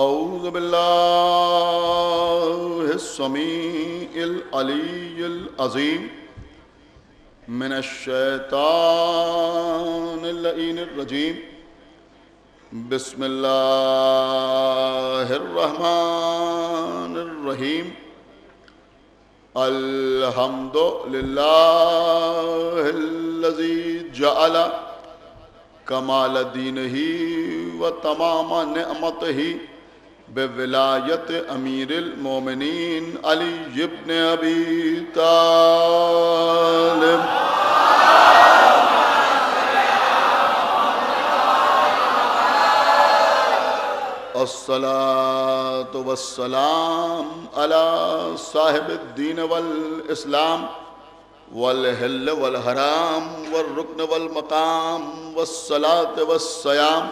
اعوذ باللہ السمیع العلی العظیم من الشیطان اللعین الرجیم بسم اللہ الرحمن الرحیم الحمد للہ الذی جعل کمال دینہ و تمام نعمتہ بولایت امیر المومنین علی ابن ابی طالب الصلاة والسلام علی صاحب الدین والاسلام والحل والحرام والرکن والمقام والصلاة والصیام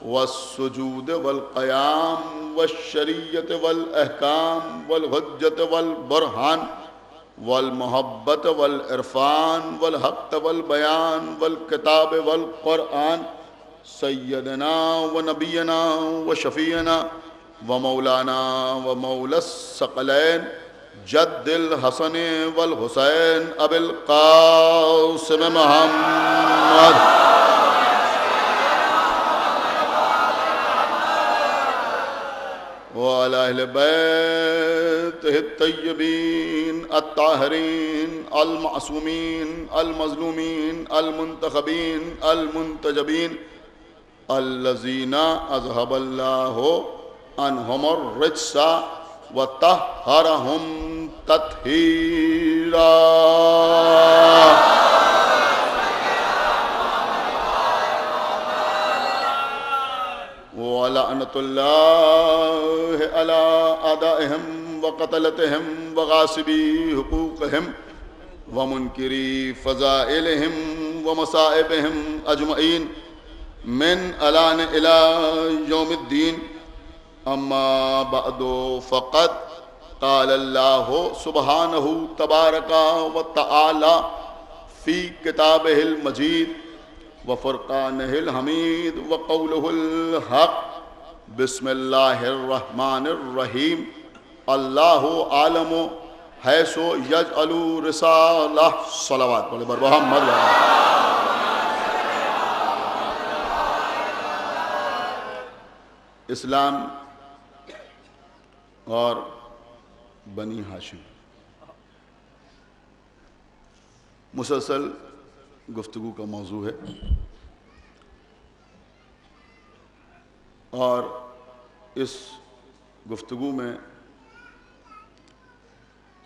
والسجود والقیام والشریعت والاحکام والحجت والبرہان والمحبت والعرفان والحق والبیان والکتاب والقرآن سیدنا و نبینا و شفیعنا و مولانا و مولا الثقلین جد الحسن والحسین ابی القاسم محمد وعلی اہل بیتہ الطیبین الطاہرین المعصومین المظلومین المنتخبین المنتجبین الذین اذهب اللہ عنہم الرجس وطہرہم تطہیرا وَلَعْنَةُ اللَّهِ عَلَىٰ أَعْدَائِهِمْ وَقَتَلَتِهِمْ وَغَاصِبِي حُقُوقِهِمْ وَمُنْكِرِي فَضَائِلِهِمْ وَمَصَائِبِهِمْ أَجْمَعِينَ من الآن إلى يوم الدين أما بعد فقد قال الله سبحانه تبارك وتعالى في كتابه المجيد وفرقانه الحميد وقوله الحق بسم الله الرحمن الرحيم الله عالم حيث يجعل رسالة صلوات محمد اسلام اور بنی ہاشم مسلسل گفتگو کا موضوع ہے اور اس گفتگو میں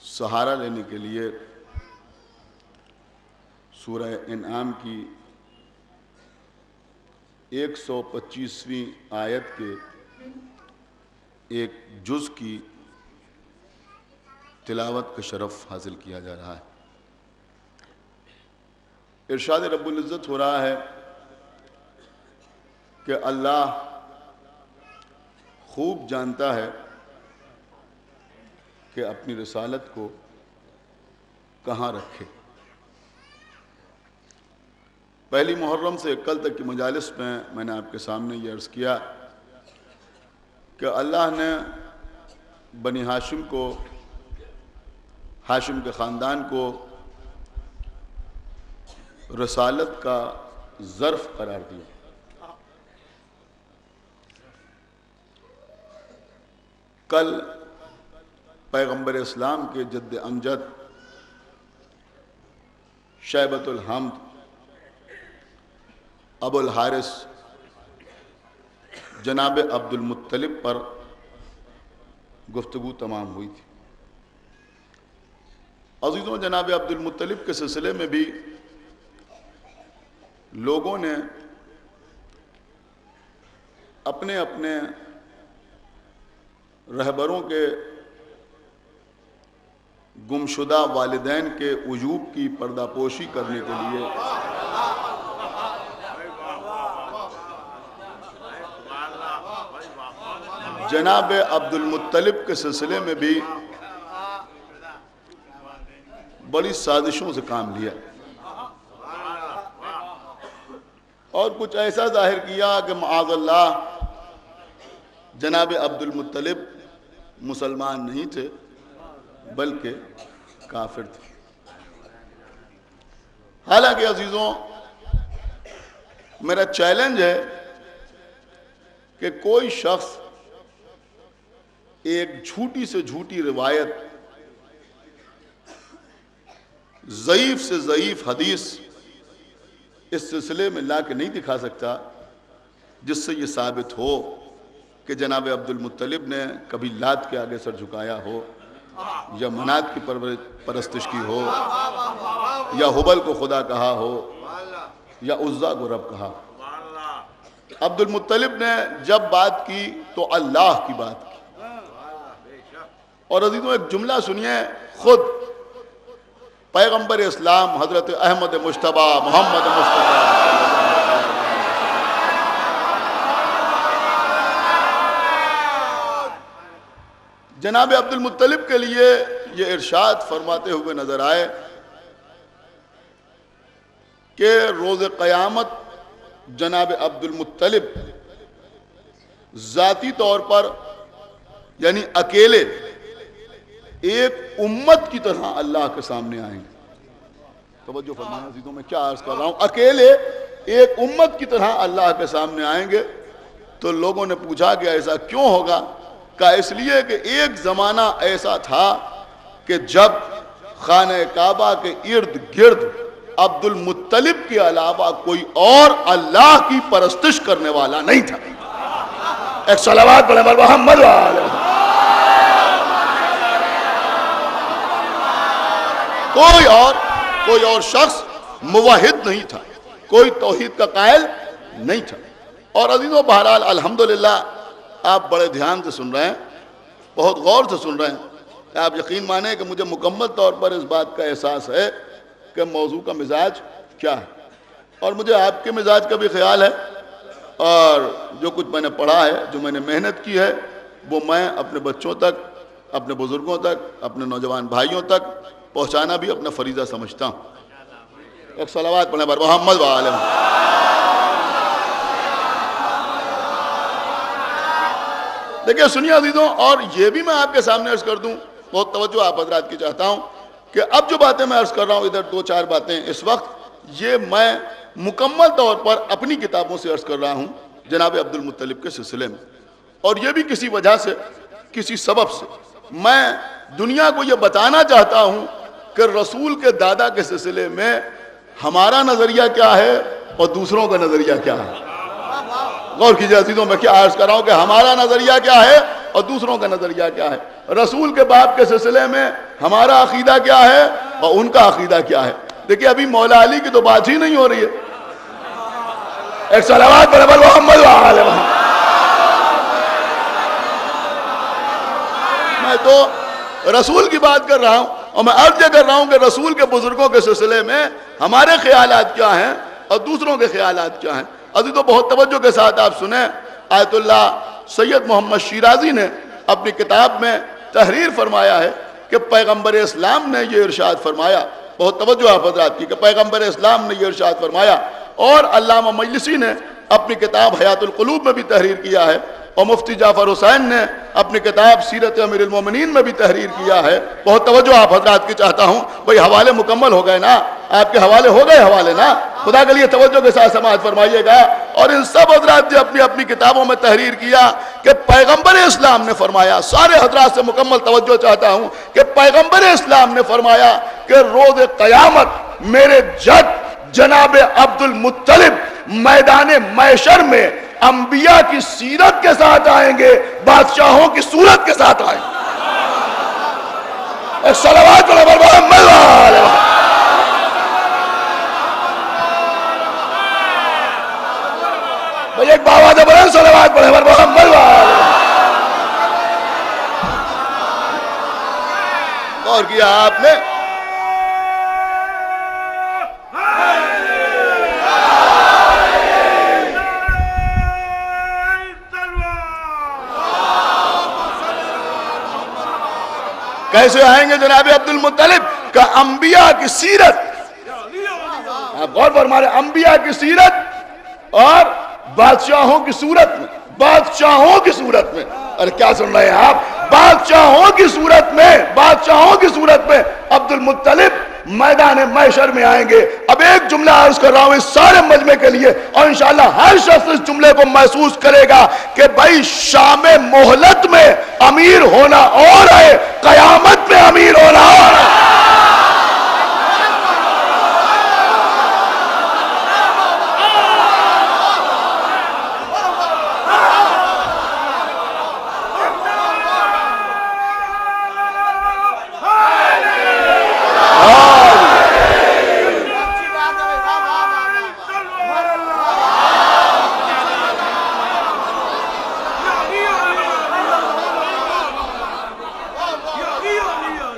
سہارا لینے کے لیے سورہ انعام کی 125ویں آیت کے ایک جز کی تلاوت کا شرف حاصل کیا جا رہا ہے۔ ارشاد رب العزت ہو رہا ہے کہ اللہ خوب جانتا ہے کہ اپنی رسالت کو کہاں رکھے۔ پہلی محرم سے کل تک کی مجالس میں نے آپ کے سامنے یہ عرض کیا کہ اللہ نے بنی ہاشم کو، ہاشم کے خاندان کو رسالت کا ظرف قرار دیا۔ کل پیغمبر اسلام کے جد امجد شیبۃ الحمد ابو الحارث جناب عبد المطلب پر گفتگو تمام ہوئی تھی۔ عزیزوں، جناب عبد المطلب کے سلسلے میں بھی لوگوں نے اپنے اپنے رہبروں کے گمشدہ والدین کے وجوب کی پردہ پوشی کرنے کے لیے جناب عبد المطلب کے سلسلے میں بھی بڑی سازشوں سے کام لیا اور کچھ ایسا ظاہر کیا کہ معاذ اللہ جناب عبد المطلب مسلمان نہیں تھے بلکہ کافر تھے۔ حالانکہ عزیزوں، میرا چیلنج ہے کہ کوئی شخص ایک جھوٹی سے جھوٹی روایت، ضعیف سے ضعیف حدیث اس سلسلے میں لا کے نہیں دکھا سکتا جس سے یہ ثابت ہو کہ جناب عبد المطلب نے کبھی لات کے آگے سر جھکایا ہو، یا منات کی پرستش کی ہو، یا ہبل کو خدا کہا ہو، یا عزا کو رب کہا۔ عبد المطلب نے جب بات کی تو اللہ کی بات کی۔ اور عزیزوں ایک جملہ سنیے، خود پیغمبر اسلام حضرت احمد مجتبیٰ محمد مصطفیٰ جناب عبد المطلب کے لیے یہ ارشاد فرماتے ہوئے نظر آئے کہ روز قیامت جناب عبد المطلب ذاتی طور پر یعنی اکیلے ایک امت کی طرح اللہ کے سامنے آئیں گے۔ توجہ فرمائیں عزیزوں، میں کیا عرض کر رہا ہوں، اکیلے ایک امت کی طرح اللہ کے سامنے آئیں گے۔ تو لوگوں نے پوچھا کہ ایسا کیوں ہوگا؟ کہا اس لیے کہ ایک زمانہ ایسا تھا کہ جب خانہ کعبہ کے ارد گرد عبد المطلب کے علاوہ کوئی اور اللہ کی پرستش کرنے والا نہیں تھا۔ ایک صلوات پڑھیں بر محمد وآلہ۔ کوئی اور شخص موحد نہیں تھا، کوئی توحید کا قائل نہیں تھا۔ اور عزیزوں بہرحال الحمدللہ آپ بڑے دھیان سے سن رہے ہیں، بہت غور سے سن رہے ہیں۔ آپ یقین مانیں کہ مجھے مکمل طور پر اس بات کا احساس ہے کہ موضوع کا مزاج کیا ہے، اور مجھے آپ کے مزاج کا بھی خیال ہے، اور جو کچھ میں نے پڑھا ہے، جو میں نے محنت کی ہے، وہ میں اپنے بچوں تک، اپنے بزرگوں تک، اپنے نوجوان بھائیوں تک پہنچانا بھی اپنا فریضہ سمجھتا ہوں۔ ایک صلوات پڑھیں بر محمد وآلہ۔ دیکھیں سنیے عزیزوں، اور یہ بھی میں آپ کے سامنے عرض کر دوں، بہت توجہ آپ حضرات کی چاہتا ہوں کہ اب جو باتیں میں عرض کر رہا ہوں، ادھر دو چار باتیں اس وقت یہ میں مکمل طور پر اپنی کتابوں سے عرض کر رہا ہوں جناب عبد المطلب کے سلسلے میں، اور یہ بھی کسی وجہ سے، کسی سبب سے میں دنیا کو یہ بتانا چاہتا ہوں کہ رسول کے دادا کے سلسلے میں ہمارا نظریہ کیا ہے اور دوسروں کا نظریہ کیا ہے۔ غور کیجئے عزیزوں، میں کیا عرض کر رہا ہوں کہ ہمارا نظریہ کیا ہے اور دوسروں کا نظریہ کیا ہے۔ رسول کے باپ کے سلسلے میں ہمارا عقیدہ کیا ہے اور ان کا عقیدہ کیا ہے۔ دیکھیں ابھی مولا علی کی تو بات ہی نہیں ہو رہی ہے۔ ایک صلوات پر محمد وآلہ محمد۔ میں تو رسول کی بات کر رہا ہوں، اور میں عرض یہ کر رہا ہوں کہ رسول کے بزرگوں کے سلسلے میں ہمارے خیالات کیا ہیں اور دوسروں کے خیالات کیا ہیں۔ عزیزوں بہت توجہ کے ساتھ آپ سنیں، آیت اللہ سید محمد شیرازی نے اپنی کتاب میں تحریر فرمایا ہے کہ پیغمبر اسلام نے یہ ارشاد فرمایا، بہت توجہ آپ حضرات کی، کہ پیغمبر اسلام نے یہ ارشاد فرمایا، اور علامہ مجلسی نے اپنی کتاب حیات القلوب میں بھی تحریر کیا ہے، اور مفتی جعفر حسین نے اپنی کتاب سیرت امیر المومنین میں بھی تحریر کیا ہے۔ بہت توجہ آپ حضرات کی چاہتا ہوں، بھئی حوالے مکمل ہو گئے نا، آپ کے حوالے ہو گئے حوالے نا، خدا کے لیے توجہ کے ساتھ سماعت فرمائیے گا۔ اور ان سب حضرات نے اپنی اپنی کتابوں میں تحریر کیا کہ پیغمبر اسلام نے فرمایا، سارے حضرات سے مکمل توجہ چاہتا ہوں کہ پیغمبر اسلام نے فرمایا کہ روز قیامت میرے جد جناب عبد المطلب میدان محشر میں انبیاء کی سیرت کے ساتھ آئیں گے، بادشاہوں کی صورت کے ساتھ آئیں گے۔ ایک صلوات پر محمد وآلہ۔ بھئی ایک باواد بلند صلوات پڑھیں پر محمد وآلہ۔ غور کیا آپ نے؟ کیسے آئیں گے جناب عبد المطلب کا انبیاء کی سیرت، آپ غور فرمائیں، انبیاء کی سیرت اور بادشاہوں کی صورت میں، بادشاہوں کی صورت میں. اور کیا سن رہے ہیں آپ؟ بادشاہوں کی صورت میں عبد المطلب میدان محشر میں آئیں گے. اب ایک جملہ عرض کر رہا ہوں اس سارے مجمع کے لیے، اور انشاءاللہ ہر شخص اس جملے کو محسوس کرے گا کہ بھائی شام مہلت میں امیر ہونا اور ہے، قیامت میں امیر ہونا اور ہے.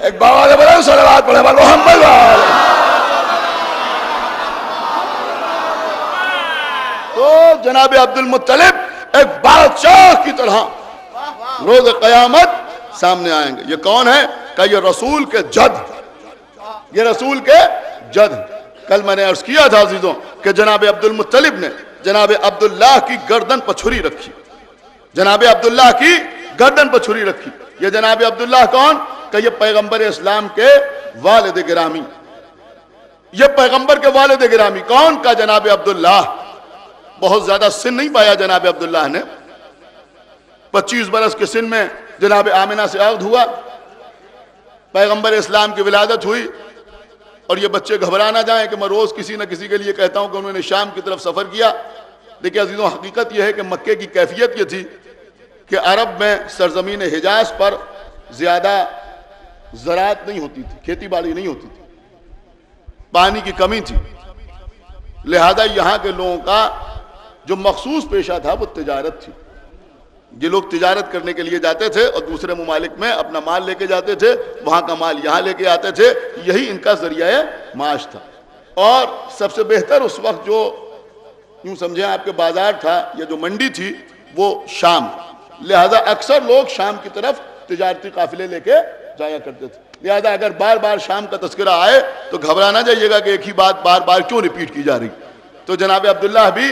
ایک بابا نے بڑا صلوات پڑھے محمد والے. تو جناب عبد المطلب ایک بادشاہ کی طرح روز قیامت سامنے آئیں گے. یہ کون ہے؟ کہ یہ رسول کے جد، یہ رسول کے جد. کل میں نے عرض کیا تھا عزیزوں کہ جناب عبد المطلب نے جناب عبداللہ کی گردن پر چھری رکھی. جناب عبداللہ کی گردن پر چھری رکھی. یہ جناب عبداللہ کون؟ کہ یہ پیغمبر اسلام کے والد گرامی. یہ پیغمبر کے والد گرامی کون؟ کا جناب عبداللہ. بہت زیادہ سن نہیں پایا جناب عبداللہ نے. 25 برس کے سن میں جناب آمنہ سے عقد ہوا، پیغمبر اسلام کی ولادت ہوئی. اور یہ بچے گھبرا نہ جائیں کہ میں روز کسی نہ کسی کے لیے کہتا ہوں کہ انہوں نے شام کی طرف سفر کیا. دیکھیں عزیزوں، حقیقت یہ ہے کہ مکے کی کیفیت یہ تھی کہ عرب میں سرزمین حجاز پر زیادہ زراعت نہیں ہوتی تھی، کھیتی باڑی نہیں ہوتی تھی، پانی کی کمی تھی. لہذا یہاں کے لوگوں کا جو مخصوص پیشہ تھا وہ تجارت تھی. یہ لوگ تجارت کرنے کے لیے جاتے تھے اور دوسرے ممالک میں اپنا مال لے کے جاتے تھے، وہاں کا مال یہاں لے کے آتے تھے. یہی ان کا ذریعہ معاش تھا. اور سب سے بہتر اس وقت جو یوں سمجھیں آپ کے بازار تھا یا جو منڈی تھی وہ شام. لہذا اکثر لوگ شام کی طرف تجارتی قافلے لے کے جایا کرتے تھے. لہذا اگر بار بار شام کا تذکرہ آئے تو گھبرا نہ جائیے گا کہ ایک ہی بات بار بار کیوں ریپیٹ کی جا رہی. تو جناب عبداللہ بھی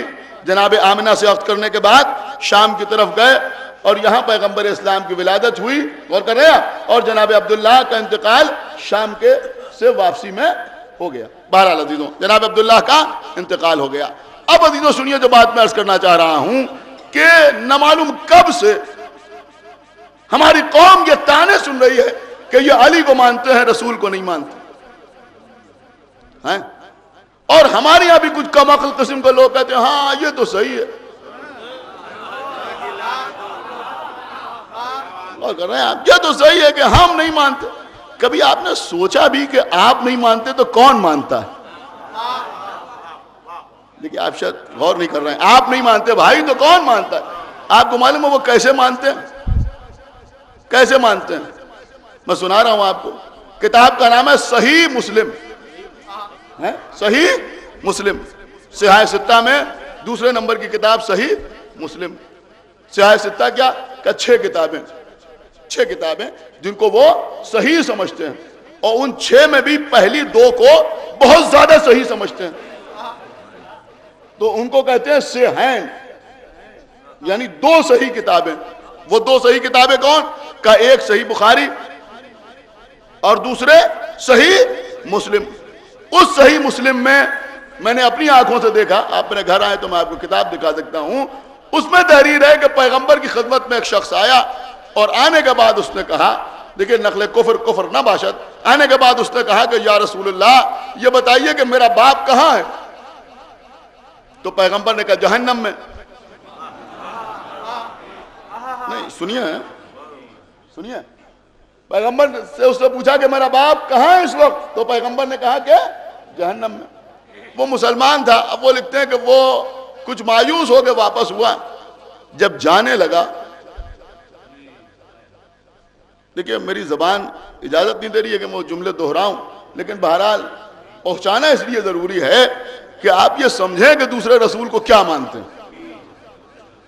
جناب آمنہ سے عقد کرنے کے بعد شام کی طرف گئے اور یہاں پیغمبر اسلام کی ولادت ہوئی. غور کر رہے ہیں. اور جناب عبداللہ کا انتقال شام کے سے واپسی میں ہو گیا. بہرحال عزیزوں جناب عبداللہ کا انتقال ہو گیا. اب عزیزوں سنیے جو بات میں عرض کرنا چاہ رہا ہوں کہ نہ معلوم کب سے ہماری قوم یہ تانے سن رہی ہے کہ یہ علی کو مانتے ہیں، رسول کو نہیں مانتے ہیں. اور ہمارے یہاں بھی کچھ کم عقل قسم کے لوگ کہتے ہیں ہاں یہ تو صحیح ہے. اور کر رہے ہیں آپ، یہ تو صحیح ہے کہ ہم نہیں مانتے. کبھی آپ نے سوچا بھی کہ آپ نہیں مانتے تو کون مانتا ہے؟ دیکھیں آپ شاید غور نہیں کر رہے ہیں. آپ نہیں مانتے بھائی تو کون مانتا ہے؟ آپ کو معلوم ہے وہ کیسے مانتے ہیں؟ کیسے مانتے ہیں؟ میں سنا رہا ہوں آپ کو. کتاب کا نام ہے صحیح مسلم. صحیح مسلم صحاح ستہ میں دوسرے نمبر کی کتاب صحیح مسلم. صحاح ستہ کیا کہ 6 کتابیں، 6 کتابیں جن کو وہ صحیح سمجھتے ہیں. اور ان 6 میں بھی پہلی 2 کو بہت زیادہ صحیح سمجھتے ہیں. تو ان کو کہتے ہیں صحیحین، یعنی 2 صحیح کتابیں. وہ 2 صحیح کتابیں کون؟ کا ایک صحیح بخاری اور دوسرے صحیح مسلم. اس صحیح مسلم میں نے اپنی آنکھوں سے دیکھا، آپ میرے گھر آئے تو میں آپ کو کتاب دکھا سکتا ہوں. اس میں تحریر ہے کہ پیغمبر کی خدمت میں ایک شخص آیا اور آنے کے بعد اس نے کہا، دیکھیں نقل کفر نہ باشد، آنے کے بعد اس نے کہا کہ یا رسول اللہ یہ بتائیے کہ میرا باپ کہاں ہے؟ تو پیغمبر نے کہا جہنم میں. نہیں سنیے پیغمبر سے اس نے پوچھا کہ میرا باپ کہاں ہے اس وقت؟ تو پیغمبر نے کہا کہ جہنم میں. وہ مسلمان تھا. اب وہ لکھتے ہیں کہ وہ کچھ مایوس ہو کے واپس ہوا. جب جانے لگا، دیکھیں میری زبان اجازت نہیں دے رہی ہے کہ میں وہ جملے دہراؤں، لیکن بہرحال پہنچانا اس لیے ضروری ہے کہ آپ یہ سمجھیں کہ دوسرے رسول کو کیا مانتے ہیں.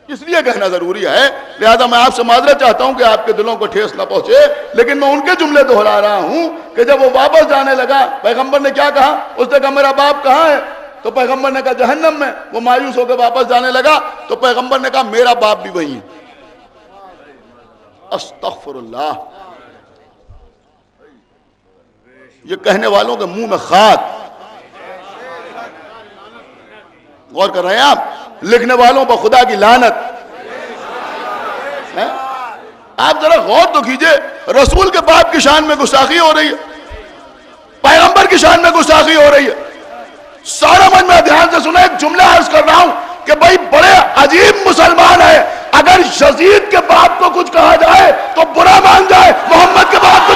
اس لیے کہنا ضروری ہے. لہذا میں آپ سے معذرت چاہتا ہوں کہ آپ کے دلوں کو ٹھیس نہ پہنچے، لیکن میں ان کے جملے دہرا رہا ہوں کہ جب وہ واپس جانے لگا پیغمبر نے کیا کہا؟ اس نے کہا میرا باپ کہاں ہے؟ تو پیغمبر نے کہا جہنم میں. وہ مایوس ہو کے واپس جانے لگا تو پیغمبر نے کہا میرا باپ بھی وہی ہے. استغفر اللہ. یہ کہنے والوں کے منہ میں خاک. غور کر رہے ہیں آپ؟ لکھنے والوں پر خدا کی لعنت. آپ ذرا غور تو کیجئے, رسول کے باپ کی شان میں گستاخی ہو رہی ہے, پیغمبر کی شان میں گستاخی ہو رہی ہے. سارا مجمع دھیان سے سنیں, ایک جملہ عرض کر رہا ہوں کہ بھائی بڑے عجیب مسلمان ہے. اگر یزید کے باپ کو کچھ کہا جائے تو برا مان جائے, محمد کے باپ کو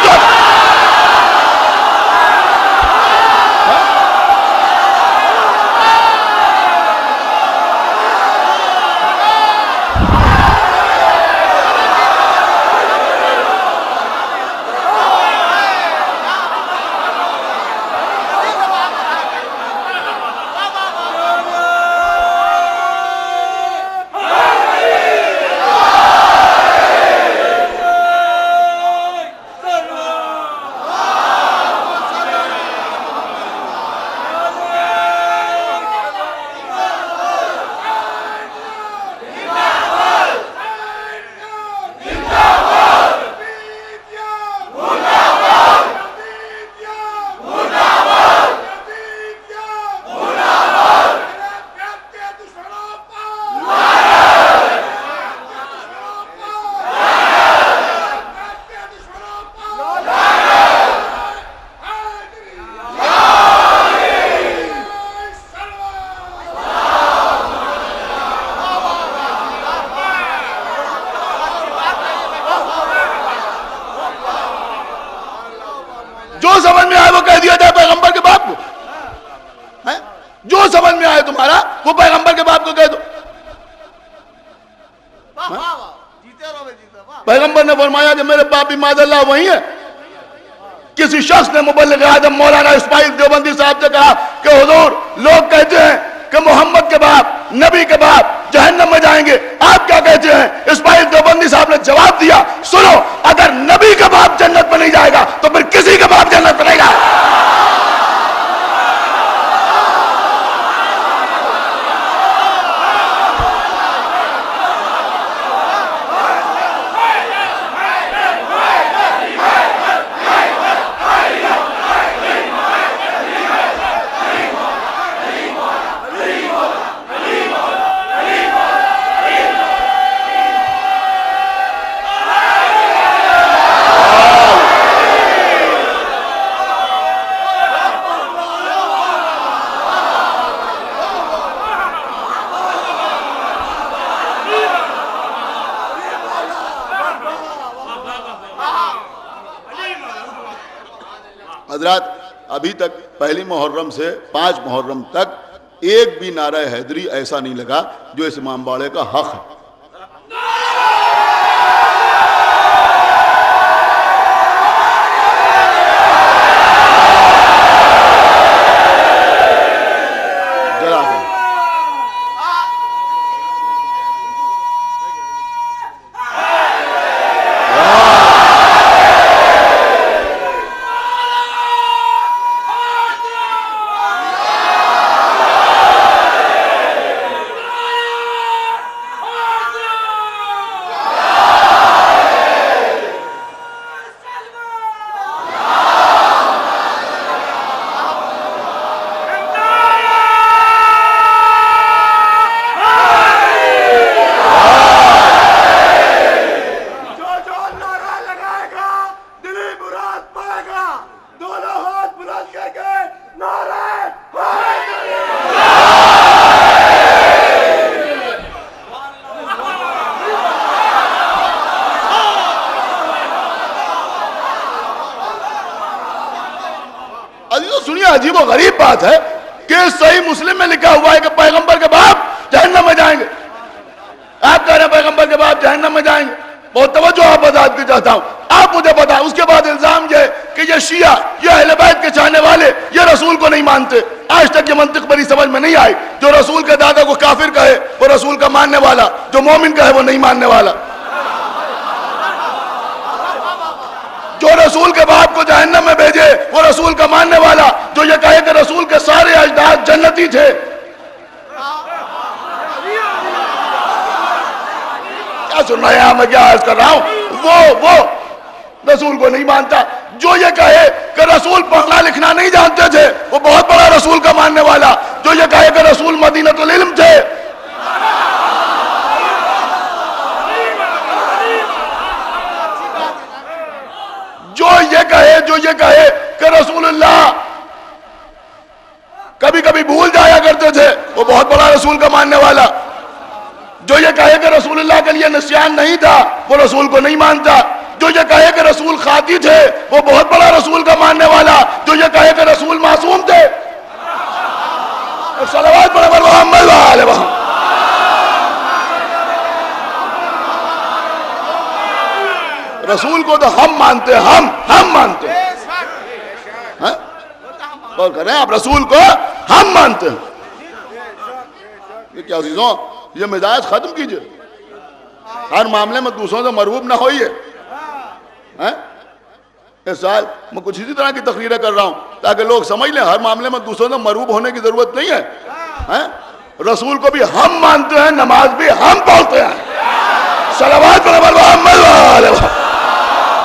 جو سمجھ میں آئے وہ کہہ دیا جائے پیغمبر کے باپ کو. جو سمجھ میں آئے تمہارا وہ پیغمبر کے باپ کو کہہ دو. پیغمبر نے فرمایا کہ میرے باپ بھی معاذ اللہ وہی ہے. کسی شخص نے مبلغ اعظم مولانا اسماعیل دیوبندی صاحب سے کہا کہ حضور لوگ کہتے ہیں کہ محمد کے باپ, نبی کے باپ جہنم میں جائیں گے, آپ کیا کہتے ہیں؟ اسماعیل دیوبندی صاحب نے جواب دیا, سنو, اگر نبی کا باپ جنت میں نہیں جائے گا تو پھر کسی کا باپ جنت میں نہیں جائے گا. حضرات, ابھی تک پہلی محرم سے 5 محرم تک ایک بھی نعرہ حیدری ایسا نہیں لگا جو اس امام باڑے کا حق ہے. عجیب و غریب بات ہے کہ صحیح مسلم میں لکھا ہوا ہے کہ پیغمبر کے باپ جہنم میں جائیں گے. آپ کہہ رہے ہیں پیغمبر کے باپ جہنم میں جائیں گے. بہت توجہ آپ بتاتے کی چاہتا ہوں. آپ مجھے بتائیں, اس کے بعد الزام یہ ہے کہ یہ شیعہ, یہ اہل بیت کے چاہنے والے, یہ رسول کو نہیں مانتے. آج تک یہ منطق بڑی سمجھ میں نہیں آئی. جو رسول کے دادا کو کافر کہے وہ رسول کا ماننے والا, جو مومن کہے وہ نہیں ماننے والا. جو رسول کے باپ کو جہنم میں بھیجے وہ رسول کا ماننے والا جو یہ کہے کہ رسول کے سارے اجداد جنتی تھے. کیا سن رہے ہیں؟ میں کیا عرض کر رہا ہوں؟ وہ رسول کو نہیں مانتا. جو یہ کہے کہ رسول پڑھنا لکھنا نہیں جانتے تھے وہ بہت بڑا رسول کا ماننے والا. جو یہ کہے کہ رسول مدینۃ العلم تھے. جو یہ کہے کہ رسول اللہ کبھی کبھی بھول جایا کرتے تھے وہ بہت بڑا رسول کا ماننے والا. جو یہ کہے کہ رسول اللہ کے لیے نسیان نہیں تھا وہ رسول کو نہیں مانتا. جو یہ کہے کہ رسول خاطی تھے وہ بہت بڑا رسول کا ماننے والا. جو یہ کہے کہ رسول معصوم تھے. صلوات پڑھیں بر محمد و آل محمد. رسول کو تو ہم مانتے ہیں. ہم مانتے ہیں. اور کر رہے ہیں آپ رسول کو ہم مانتے ہیں. یہ کیا عزیزوں یہ مزاج ختم کیجئے. ہر معاملے میں دوسروں سے مرعوب نہ ہوئیے. اس سال میں کچھ اسی طرح کی تقریریں کر رہا ہوں تاکہ لوگ سمجھ لیں ہر معاملے میں دوسروں سے مرعوب ہونے کی ضرورت نہیں ہے. رسول کو بھی ہم مانتے ہیں. نماز بھی ہم پڑھتے ہیں. صلوات پر محمد و آل محمد.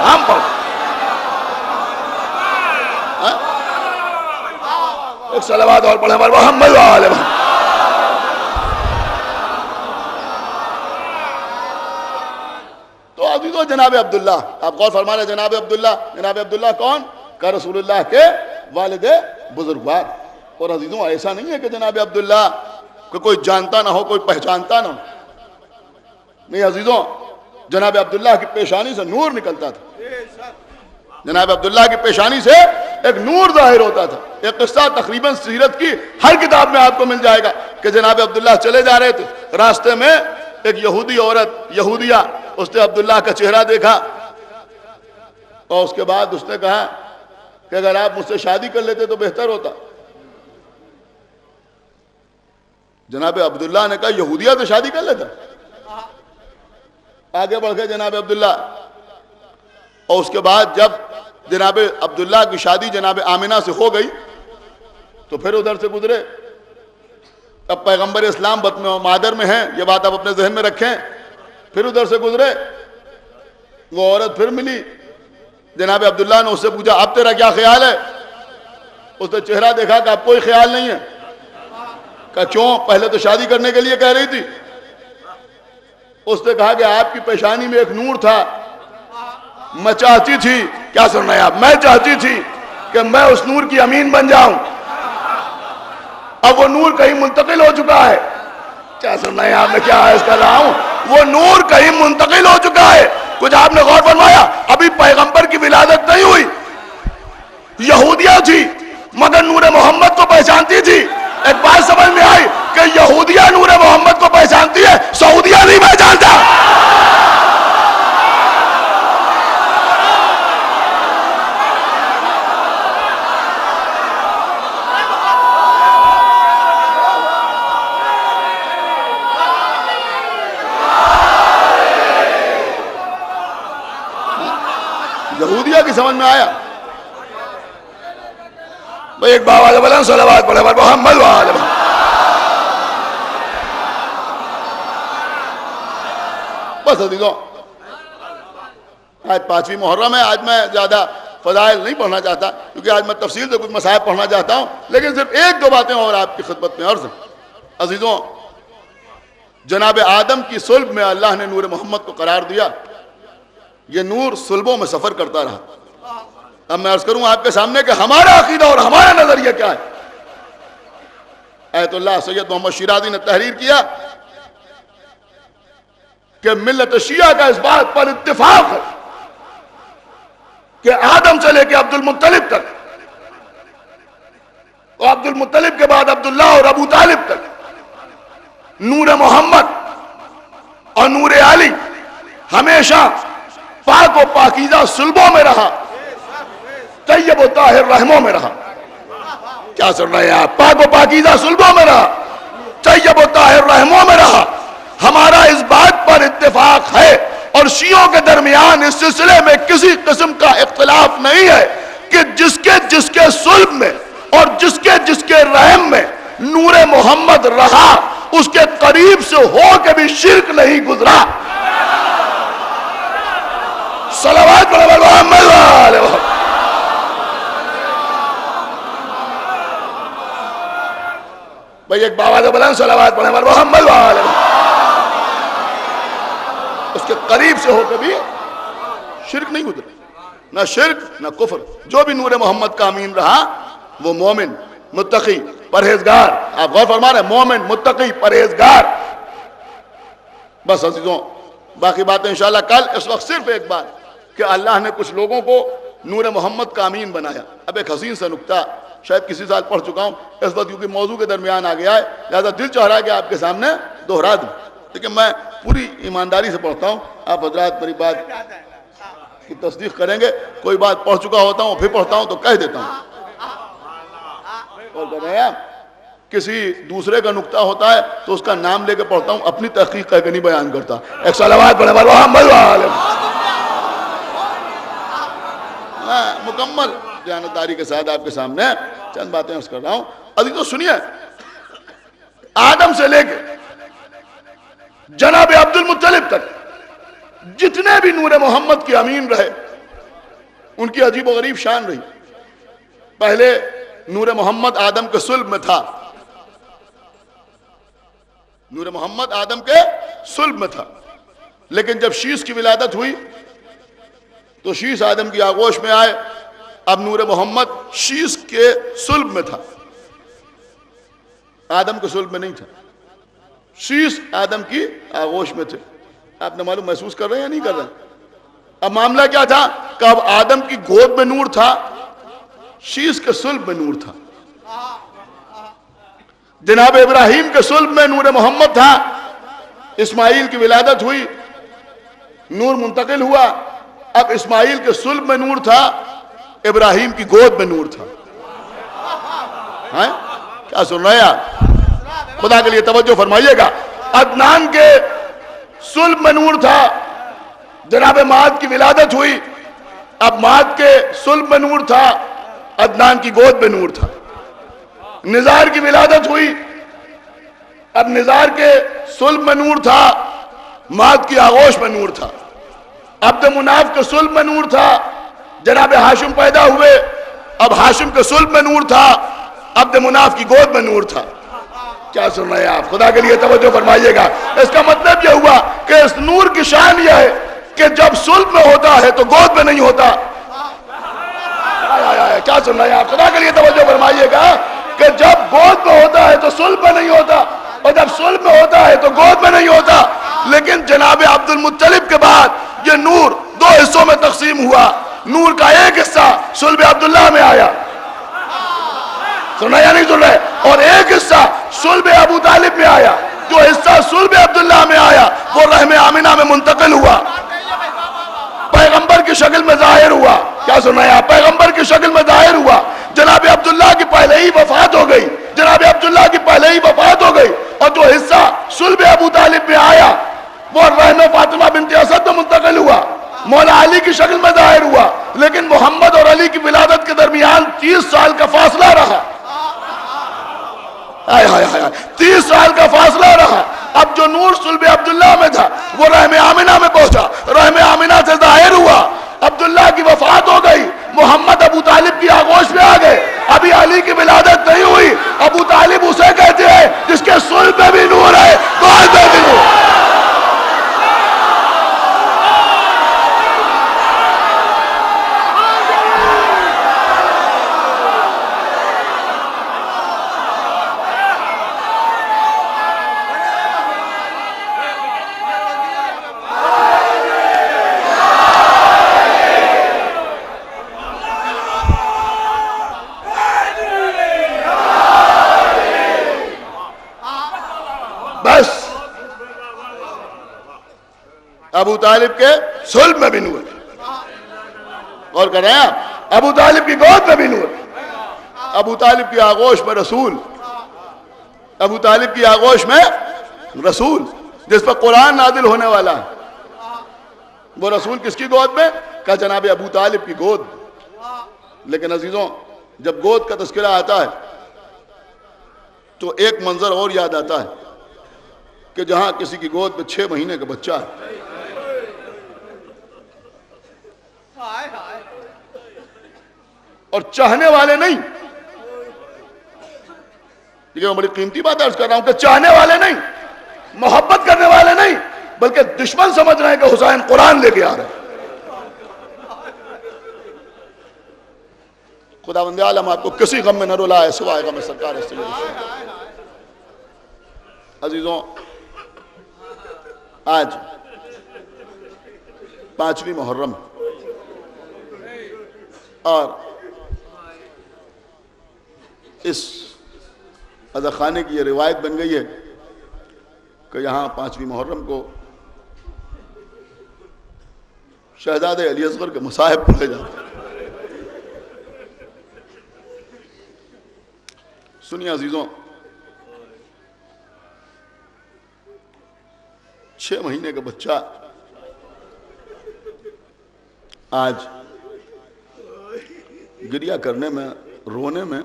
ہم پڑھتے ہیں. ایک صلوات اور پڑھیں پر محمد و آل محمد. تو عزیزو جناب عبداللہ آپ غور فرما رہے. جناب عبداللہ کون؟ کہ رسول اللہ کے والد بزرگوار. اور عزیزوں ایسا نہیں ہے کہ جناب عبداللہ کہ کوئی جانتا نہ ہو کوئی پہچانتا نہ ہو. نہیں عزیزوں جناب عبداللہ کی پیشانی سے نور نکلتا تھا. جناب عبداللہ کی پیشانی سے ایک نور ظاہر ہوتا تھا. ایک قصہ تقریباً سیرت کی ہر کتاب میں آپ کو مل جائے گا کہ جناب عبداللہ چلے جا رہے تھے. راستے میں ایک یہودی عورت یہودیہ اس نے عبداللہ کا چہرہ دیکھا اور اس کے بعد اس نے کہا کہ اگر آپ مجھ سے شادی کر لیتے تو بہتر ہوتا. جناب عبداللہ نے کہا یہودیہ تو شادی کر لیتا. آگے بڑھ گئے جناب عبداللہ اور اس کے بعد جب جناب عبداللہ کی شادی جناب آمنہ سے ہو گئی تو پھر ادھر سے گزرے. اب پیغمبر اسلام بطن و مادر میں ہیں یہ بات آپ اپنے ذہن میں رکھیں. پھر ادھر سے گزرے وہ عورت پھر ملی. جناب عبداللہ نے اس سے پوچھا اب تیرا کیا خیال ہے؟ اس نے چہرہ دیکھا کہ اب کوئی خیال نہیں ہے. کہا کیوں؟ پہلے تو شادی کرنے کے لیے کہہ رہی تھی. اس نے کہا کہ آپ کی پیشانی میں ایک نور تھا. میں چاہتی تھی کیا سن رہے ہیں آپ؟ میں چاہتی تھی کہ میں اس نور کی امین بن جاؤں. اب وہ نور کہیں منتقل ہو چکا ہے. کیا سن رہے ہیں آپ؟ میں کیا عرض کر رہا ہوں؟ وہ نور کہیں منتقل ہو چکا ہے. کچھ آپ نے غور فرمایا؟ ابھی پیغمبر کی ولادت نہیں ہوئی. یہودیہ تھی مگر نور محمد کو پہچانتی تھی. ایک بات سمجھ میں آئی کہ یہودیہ نور محمد کو پہچانتی ہے سعودیہ نہیں پہچانتا. یہودیہ کی سمجھ میں آیا؟ بھئی ایک باواز بلند صلوات پڑھے پر محمد و آل محمد. بس عزیزوں آج 5ویں محرم ہے. آج میں زیادہ فضائل نہیں پڑھنا چاہتا کیونکہ آج میں تفصیل سے کچھ مصائب پڑھنا چاہتا ہوں لیکن صرف ایک دو باتیں اور آپ کی خدمت میں عرض. عزیزوں جناب آدم کی صلب میں اللہ نے نور محمد کو قرار دیا. یہ نور صلبوں میں سفر کرتا رہا. اب میں عرض کروں آپ کے سامنے کہ ہمارا عقیدہ اور ہمارا نظریہ کیا ہے. آیت اللہ سید محمد شیرازی نے تحریر کیا کہ ملت شیعہ کا اس بات پر اتفاق ہے کہ آدم سے لے کے عبد المطلب تک اور عبد المطلب کے بعد عبداللہ اور ابو طالب تک نور محمد اور نور علی ہمیشہ پاک و پاکیزہ صلبوں میں رہا, طیب و طاہر رحموں میں رہا. کیا سن رہے ہیں آپ؟ پاک و پاکیزہ صلبوں میں رہا, طیب و طاہر رحموں میں رہا. ہمارا اس بات پر اتفاق ہے اور شیعوں کے درمیان اس سلسلے میں کسی قسم کا اختلاف نہیں ہے کہ جس کے صلب میں اور جس کے رحم میں نور محمد رہا اس کے قریب سے ہو کے بھی شرک نہیں گزرا. صلوات پڑھو محمد والے محمد. بھئی ایک باواز بلند صلوات پڑھیں محمد والے محمد. اس کے قریب سے ہو کے بھی شرک نہیں گزرا. نہ شرک نہ کفر. جو بھی نور محمد کا امین رہا وہ مومن متقی پرہیزگار. آپ غور فرما رہے ہیں, مومن متقی پرہیزگار. بس عزیزوں باقی باتیں انشاءاللہ کل. اس وقت صرف ایک بات کہ اللہ نے کچھ لوگوں کو نور محمد کا امین بنایا. اب ایک حسین سا نکتہ شاید کسی سال پڑھ چکا ہوں, اس وقت کیونکہ موضوع کے درمیان آ گیا ہے لہذا دل چاہ رہا ہے کہ آپ کے سامنے دہرا دوں, لیکن میں پوری ایمانداری سے پڑھتا ہوں. آپ حضرات میری بات کی تصدیق کریں گے. کوئی بات پڑھ چکا ہوتا ہوں پھر پڑھتا ہوں تو کہہ دیتا ہوں. اور کہہ رہے ہیں کسی دوسرے کا نکتہ ہوتا ہے تو اس کا نام لے کے پڑھتا ہوں, اپنی تحقیق کہہ کے نہیں بیان کرتا. ایک صلوات پڑھیں محمد والے. مکمل دیانتداری کے ساتھ آپ کے سامنے چند باتیں عرض کر رہا ہوں. ابھی تو سنیے, آدم سے لے کے جناب عبد المطلب تک جتنے بھی نور محمد کے امین رہے ان کی عجیب و غریب شان رہی. پہلے نور محمد آدم کے صلب میں تھا. نور محمد آدم کے صلب میں تھا, لیکن جب شیش کی ولادت ہوئی تو شیش آدم کی آغوش میں آئے. اب نور محمد شیش کے صلب میں تھا, آدم کے صلب میں نہیں تھا. شیش آدم کی آغوش میں تھے. آپ نے معلوم محسوس کر رہے ہیں یا نہیں کر رہے؟ اب معاملہ کیا تھا کہ اب آدم کی گود میں نور تھا, شیش کے صلب میں نور تھا. جناب ابراہیم کے صلب میں نور محمد تھا. اسماعیل کی ولادت ہوئی, نور منتقل ہوا. اب اسماعیل کے صلب میں نور تھا, ابراہیم کی گود میں نور تھا. کیا سن رہے ہیں آپ؟ خدا کے لیے توجہ فرمائیے گا. عدنان کے صلب میں نور تھا, جناب معاد کی ولادت ہوئی. اب معاد کے صلب میں نور تھا, عدنان کی گود میں نور تھا. نزار کی ولادت ہوئی, اب نزار کے صلب میں نور تھا, معاد کی آغوش میں نور تھا. عبد مناف کے صلب میں نور تھا, جناب ہاشم پیدا ہوئے. اب ہاشم کے صلب میں نور تھا, عبد مناف کی گود میں نور تھا. کیا سن رہے ہیں آپ؟ خدا کے لیے توجہ فرمائیے گا. اس کا مطلب یہ ہوا کہ اس نور کی شان یہ ہے کہ جب صلب میں ہوتا ہے تو گود میں نہیں ہوتا. کیا سن رہے ہیں آپ؟ خدا کے لیے توجہ فرمائیے گا کہ جب گود میں ہوتا ہے تو صلب میں نہیں ہوتا, اور جب صلب میں ہوتا ہے تو گود میں نہیں ہوتا. لیکن جناب عبد المطلب کے بعد یہ نور دو حصوں میں تقسیم ہوا. نور کا ایک حصہ صلب عبداللہ میں آیا, سننا یا نہیں سن رہے, اور ایک حصہ صلب ابو طالب میں آیا. جو حصہ صلب عبداللہ میں آیا وہ رحم آمنہ میں منتقل ہوا, پیغمبر کی شکل میں ظاہر ہوا. کیا سن رہے ہیں آپ؟ پیغمبر کی شکل میں ظاہر ہوا. جناب عبداللہ کی پہلے ہی وفات ہو گئی, جناب عبداللہ کی پہلے ہی وفات ہو گئی, اور جو حصہ صلب ابو طالب میں آیا وہ رحم فاطمہ بنت اسد میں منتقل ہوا, مولا علی کی شکل میں ظاہر ہوا. لیکن محمد اور علی کی ولادت کے درمیان 30 سال کا فاصلہ رہا. 30 سال کا فاصلہ رہا. اب جو نور صلب عبداللہ میں تھا وہ رحم آمنہ میں پہنچا, رحم آمنہ سے ظاہر ہوا. عبداللہ کی وفات ہو گئی, محمد ابو طالب کی آغوش میں آ گئے. ابھی علی کی ولادت نہیں ہوئی. ابو طالب اسے کہتے ہیں جس کے صلب میں بھی نور ہے, گود میں بھی نور. ابو طالب کے صلب میں بھی نور, اور کر رہے ہیں ابو طالب کی گود میں بھی نور. ابو طالب کی آغوش میں رسول, ابو طالب کی آغوش میں رسول جس پر قرآن نازل ہونے والا ہے. وہ رسول کس کی گود میں؟ کہ جناب ابو طالب کی گود. لیکن عزیزوں جب گود کا تذکرہ آتا ہے تو ایک منظر اور یاد آتا ہے کہ جہاں کسی کی گود پہ 6 مہینے کا بچہ ہے اور چاہنے والے نہیں، یہ میں بڑی قیمتی بات عرض کر رہا ہوں کہ چاہنے والے نہیں، محبت کرنے والے نہیں، بلکہ دشمن سمجھ رہے ہیں کہ حسین قرآن لے کے آ رہے ہیں۔ خداوند عالم آپ کو کسی غم میں نہ رلائے سوائے غم سرکار سید الشہداء۔ عزیزوں آج 5ویں محرم اور اس عزا خانے کی یہ روایت بن گئی ہے کہ یہاں 5ویں محرم کو شہزادے علی اصغر کے مصاحب پڑھے جاتے ہیں۔ سنیے عزیزوں، 6 مہینے کا بچہ آج گریہ کرنے میں، رونے میں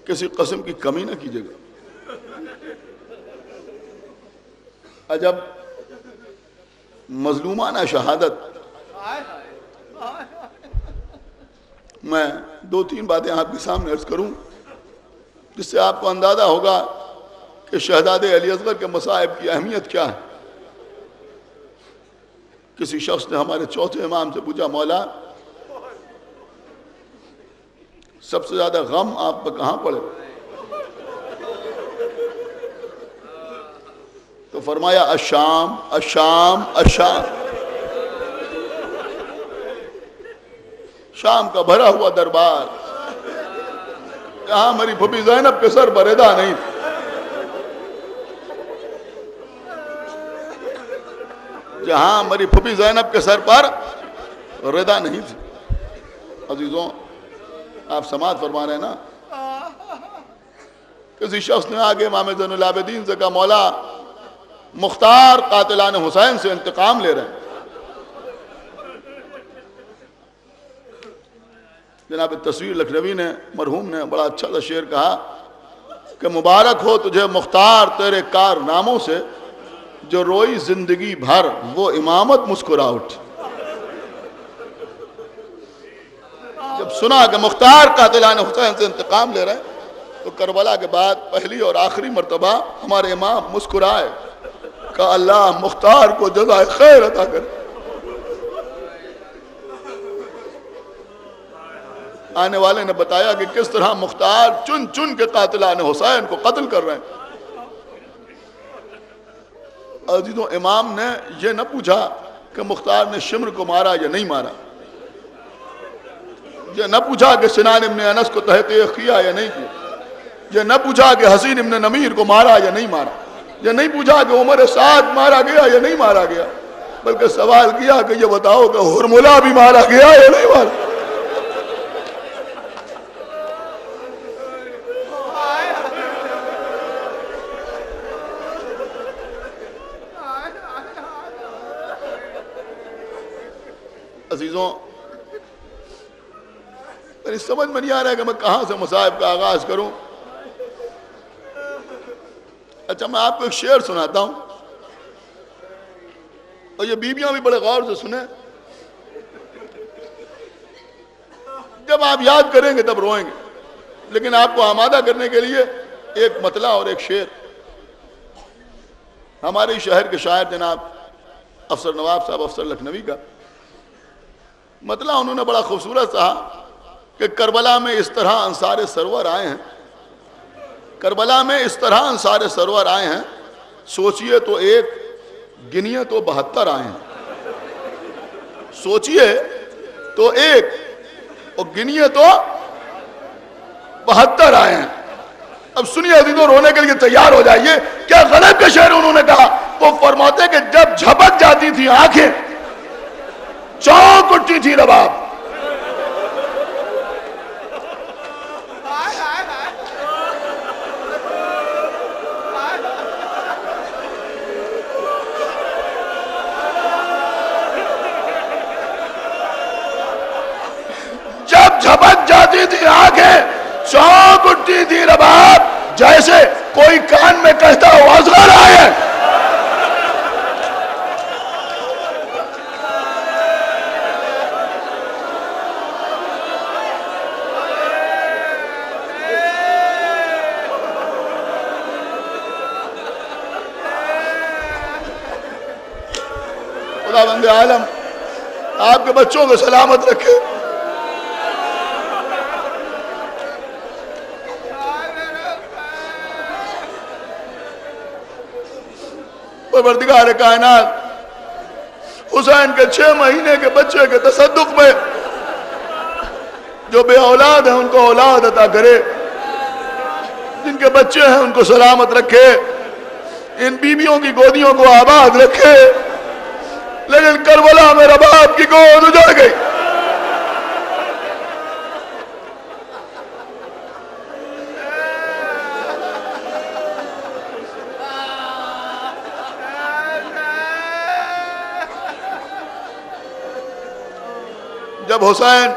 کسی قسم کی کمی نہ کیجیے گا۔ عجب مظلومانہ شہادت۔ میں 2-3 باتیں آپ کے سامنے عرض کروں جس سے آپ کو اندازہ ہوگا کہ شہزادے علی اصغر کے مصائب کی اہمیت کیا ہے۔ کسی شخص نے ہمارے چوتھے امام سے پوچھا، مولا سب سے زیادہ غم آپ پہ کہاں پڑے؟ تو فرمایا الشام الشام الشام، شام کا بھرا ہوا دربار جہاں میری پھوپھی زینب کے سر پر ردا نہیں تھی، جہاں میری پھوپھی زینب کے سر پر ردا نہیں تھی۔ عزیزوں آپ سماعت فرما رہے ہیں نا، کسی شخص نے آگے امام زین العابدین سے کہا، مولا مختار قاتلان حسین سے انتقام لے رہے ہیں۔ جناب تصویر لکھنوی نے، مرحوم نے بڑا اچھا سا شعر کہا کہ مبارک ہو تجھے مختار تیرے کارناموں سے، جو روئی زندگی بھر وہ امامت مسکرا اٹھ۔ جب سنا کہ مختار قاتلان حسین سے انتقام لے رہے ہیں تو کربلا کے بعد پہلی اور آخری مرتبہ ہمارے امام مسکرائے کہ اللہ مختار کو جزائے خیر عطا کرے۔ آنے والے نے بتایا کہ کس طرح مختار چن چن کے قاتلان حسین کو قتل کر رہے ہیں۔ عزیزوں امام نے یہ نہ پوچھا کہ مختار نے شمر کو مارا یا نہیں مارا، یہ نہ پوچھا کہ سنان ابن انس کو تحقیق کیا یا نہیں کیا، یہ نہ پوچھا کہ حسین ابن نمیر کو مارا یا نہیں مارا، یہ نہیں پوچھا کہ عمر سعد مارا گیا یا نہیں مارا گیا، بلکہ سوال کیا کہ یہ بتاؤ کہ ہرملہ بھی مارا گیا یا نہیں مارا۔ عزیزوں میری سمجھ میں نہیں آ رہا ہے کہ میں کہاں سے مصائب کا آغاز کروں۔ اچھا میں آپ کو ایک شعر سناتا ہوں اور یہ بیویاں بھی بڑے غور سے سنیں، جب آپ یاد کریں گے تب روئیں گے، لیکن آپ کو آمادہ کرنے کے لیے ایک مطلع اور ایک شعر۔ ہمارے شہر کے شاعر جناب افسر نواب صاحب افسر لکھنوی کا مطلع انہوں نے بڑا خوبصورت کہا کہ کربلا میں اس طرح انصار سرور آئے ہیں، کربلا میں اس طرح انصار سرور آئے ہیں، سوچئے تو ایک گنیے تو 72 آئے ہیں، سوچئے تو ایک اور گنیے تو 72 آئے ہیں۔ اب سنیے عزیزوں، رونے کے لیے تیار ہو جائیے۔ کیا غلط کے شعر انہوں نے کہا، وہ فرماتے کہ جب جھپک جاتی تھی آنکھیں چونک اٹھتی تھی رباب، جھپک جاتی تھی آنکھیں، چونک اٹھتی تھی رباب، جیسے کوئی کان میں کہتا ہو اصغر آئے۔ خدا بند عالم آپ کے بچوں کو سلامت رکھے۔ پروردگار کائنات حسین کے 6 مہینے کے بچے کے تصدق میں جو بے اولاد ہیں ان کو اولاد عطا کرے، جن کے بچے ہیں ان کو سلامت رکھے، ان بیویوں کی گودیوں کو آباد رکھے۔ لیکن کربلا میں رباب کی گود اجڑ گئی۔ جب حسین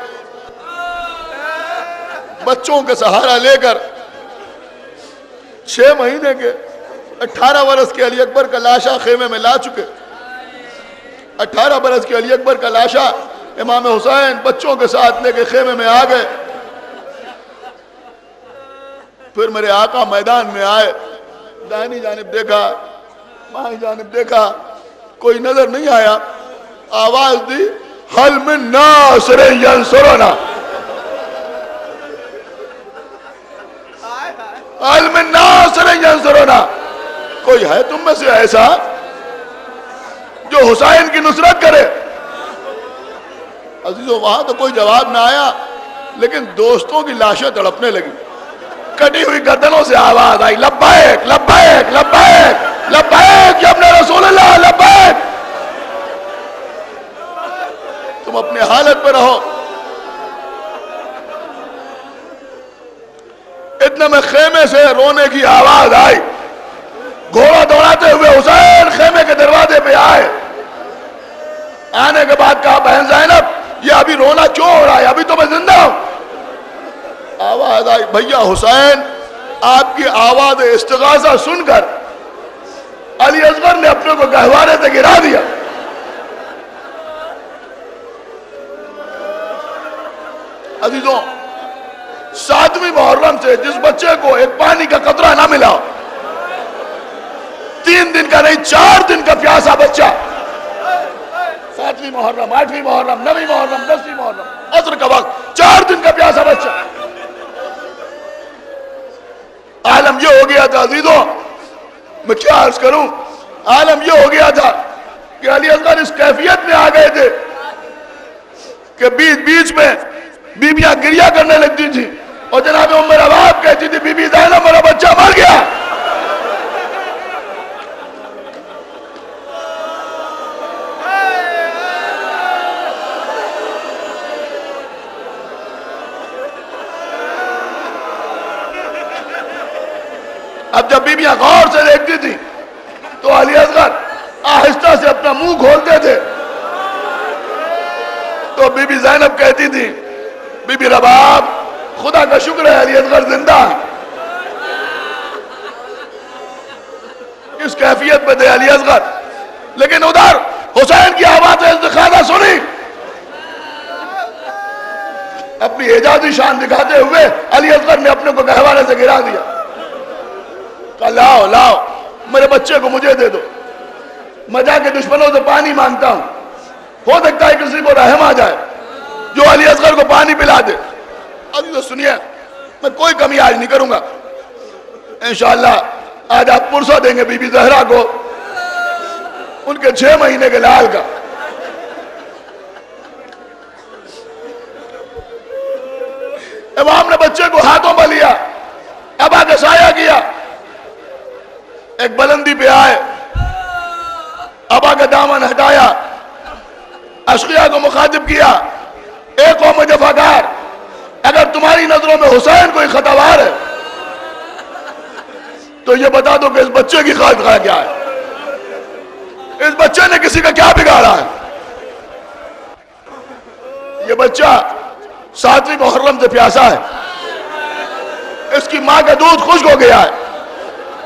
بچوں کے سہارا لے کر 6 مہینے کے 18 برس کے علی اکبر کا لاشا خیمے میں لا چکے، 18 برس کے علی اکبر کا لاشا امام حسین بچوں کے ساتھ لے کے خیمے میں آ گئے۔ پھر میرے آقا میدان میں آئے، دائنی جانب دیکھا، بائیں جانب دیکھا، کوئی نظر نہیں آیا، آواز دی حل من ناصر ینصرنا، حل من ناصر ینصرنا، کوئی ہے تم میں سے ایسا جو حسین کی نصرت کرے؟ عزیزو وہاں تو کوئی جواب نہ آیا، لیکن دوستوں کی لاشیں تڑپنے لگی، کٹی ہوئی گردنوں سے آواز آئی، لبیک لبیک لبیک لبیک یا ابن رسول اللہ لبیک۔ تم اپنے حالت پہ رہو۔ اتنے میں خیمے سے رونے کی آواز آئی، گھوڑا دوڑاتے ہوئے حسین خیمے کے دروازے پہ آئے۔ آنے کے بعد کہا بہن زینب یہ ابھی رونا کیوں ہو رہا ہے، ابھی تو میں زندہ ہوں۔ آواز آئی بھیا حسین آپ کی آواز استغاثہ سن کر علی اصغر نے اپنے کو گہوارے سے گرا دیا۔ عزیزوں 7ویں محرم سے جس بچے کو ایک پانی کا قطرہ نہ ملا، 3 دن کا نہیں 4 دن کا پیاسا بچہ، 7ویں محرم 8ویں محرم 9ویں محرم 10ویں محرم عصر کا وقت 4 دن کا پیاسا بچہ۔ عالم یہ ہو گیا تھا عزیزوں، میں کیا عرض کروں، عالم یہ ہو گیا تھا کہ علی اصغر اس کیفیت میں آ گئے تھے کہ بیچ میں بیویاں گریہ کرنے لگتی تھی اور جناب ام رباب کہتی تھی بی بی زینب میرا بچہ مر گیا۔ اب جب بیویاں غور سے دیکھتی تھی تو علی اصغر آہستہ سے اپنا منہ کھولتے تھے تو بی بی زینب کہتی تھی بی بی رباب خدا کا شکر ہے علی اصغر زندہ ہے۔ اس کیفیت پہ تھے علی اصغر، لیکن ادھر حسین کی آواز استغاثہ سنی، اپنی اعجازی شان دکھاتے ہوئے علی اصغر نے اپنے کو گہوارے سے گرا دیا، کہا لاؤ لاؤ میرے بچے کو مجھے دے دو، میں جا کے دشمنوں سے پانی مانگتا ہوں، ہو سکتا ہے کسی کو رحم آ جائے جو علی اصغر کو پانی پلا دے۔ عزیزو سنیے، میں کوئی کمی آج نہیں کروں گا، انشاءاللہ آج آپ پرسہ دیں گے بی بی زہرا کو ان کے 6 مہینے کے لال کا۔ امام نے بچے کو ہاتھوں میں لیا، اب آگے سایہ کیا، ایک بلندی پہ آئے، ابا کا دامن ہٹایا، اشقیاء کو مخاطب کیا، اے قوم جفاکار اگر تمہاری نظروں میں حسین کوئی خطاوار ہے تو یہ بتا دو کہ اس بچے کی خواہش کیا ہے، اس بچے نے کسی کا کیا بگاڑا ہے۔ یہ بچہ 7ویں محرم سے پیاسا ہے، اس کی ماں کا دودھ خشک ہو گیا ہے،